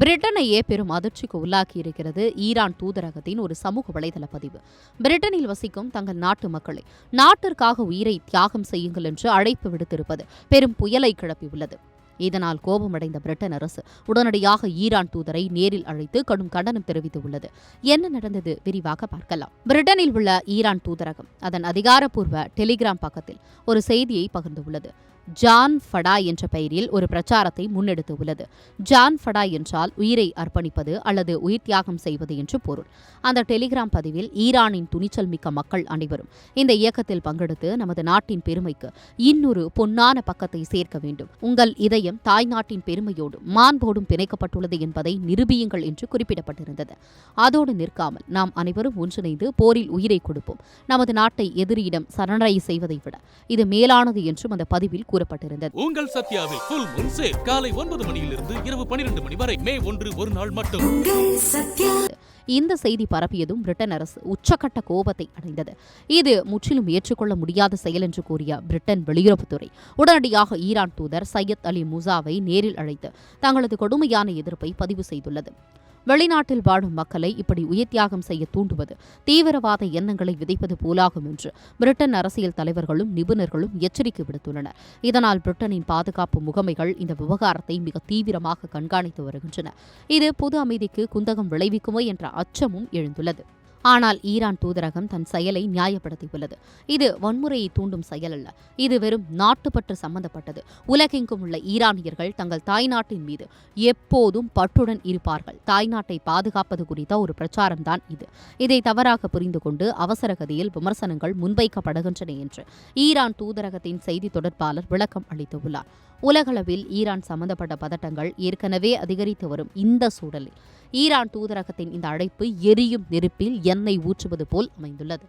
பிரிட்டனையே பெரும் அதிர்ச்சிக்கு உள்ளாக்கியிருக்கிறது ஈரான் தூதரகத்தின் ஒரு சமூக வலைதள பதிவு. பிரிட்டனில் வசிக்கும் தங்கள் நாட்டு மக்களை நாட்டிற்காக உயிரை தியாகம் செய்யுங்கள் என்று அழைப்பு விடுத்திருப்பது பெரும் புயலை கிளப்பியுள்ளது. இதனால் கோபமடைந்த பிரிட்டன் அரசு உடனடியாக ஈரான் தூதரை நேரில் அழைத்து கடும் கண்டனம் தெரிவித்துள்ளது. என்ன நடந்தது விரிவாக பார்க்கலாம். பிரிட்டனில் உள்ள ஈரான் தூதரகம் அதன் அதிகாரப்பூர்வ டெலிகிராம் பக்கத்தில் ஒரு செய்தியை பகிர்ந்துள்ளது. ஜான் ஃபடா என்ற பெயரில் ஒரு பிரச்சாரத்தை முன்னெடுத்துள்ளது. ஜான் ஃபடா என்றால் உயிரை அர்ப்பணிப்பது அல்லது உயிர் தியாகம் செய்வது என்று பொருள். அந்த டெலிகிராம் பதிவில் ஈரானின் துணிச்சல் மிக்க மக்கள் அனைவரும் இந்த இயக்கத்தில் பங்கெடுத்து நமது நாட்டின் பெருமைக்கு இன்னொரு பொன்னான பக்கத்தை சேர்க்க வேண்டும். உங்கள் இதயம் தாய்நாட்டின் பெருமையோடும் மாண்போடும் பிணைக்கப்பட்டுள்ளது என்பதை நிரூபியுங்கள் என்று குறிப்பிடப்பட்டிருந்தது. அதோடு நிற்காமல் நாம் அனைவரும் ஒன்றிணைந்து போரில் உயிரை கொடுப்போம். நமது நாட்டை எதிரியிடம் சரணடை செய்வதை விட இது மேலானது என்றும் அந்த பதிவில் கூறப்பட்டிருந்தது. உங்கள் சத்யாவில் ஃபுல் மூன் சேல் காலை 9 மணியிலிருந்து இரவு 12 மணி வரை மே 1 ஒரு நாள் மட்டும். இந்த செய்தி பரப்பியதும் பிரிட்டன் அரசு உச்சக்கட்ட கோபத்தை அடைந்தது. இது முற்றிலும் ஏற்றுக்கொள்ள முடியாத செயல் என்று கூறிய பிரிட்டன் வெளியுறவுத்துறை உடனடியாக ஈரான் தூதர் சையத் அலி முசாவை நேரில் அழைத்து தங்களது கொடுமையான எதிர்ப்பை பதிவு செய்துள்ளது. வெளிநாட்டில் வாழும் மக்களை இப்படி உயிர் தியாகம் செய்ய தூண்டுவது தீவிரவாத எண்ணங்களை விதைப்பது போலாகும் என்று பிரிட்டன் அரசியல் தலைவர்களும் நிபுணர்களும் எச்சரிக்கை விடுத்துள்ளனர். இதனால் பிரிட்டனின் பாதுகாப்பு முகமைகள் இந்த விவகாரத்தை மிக தீவிரமாக கண்காணித்து வருகின்றன. இது பொது அமைதிக்கு குந்தகம் விளைவிக்குமோ என்ற அச்சமும் எழுந்துள்ளது. ஆனால் ஈரான் தூதரகம் தன் செயலை நியாயப்படுத்தியுள்ளது. இது வன்முறையை தூண்டும் செயல் அல்ல, இது வெறும் நாட்டுப்பற்று சம்பந்தப்பட்டது. உலகெங்கும் உள்ள ஈரானியர்கள் தங்கள் தாய்நாட்டின் மீது எப்போதும் பற்றுடன் இருப்பார்கள். தாய்நாட்டை பாதுகாப்பது குறித்த ஒரு பிரச்சாரம்தான் இது. இதை தவறாக புரிந்து கொண்டு அவசரகதியில் விமர்சனங்கள் முன்வைக்கப்படுகின்றன என்று ஈரான் தூதரகத்தின் செய்தி தொடர்பாளர் விளக்கம் அளித்துள்ளார். உலகளவில் ஈரான் சம்பந்தப்பட்ட பதட்டங்கள் ஏற்கனவே அதிகரித்து வரும் இந்த சூழலில் ஈரான் தூதரகத்தின் இந்த அழைப்பு எரியும் நெருப்பில் எண்ணெய் ஊற்றுவது போல் அமைந்துள்ளது.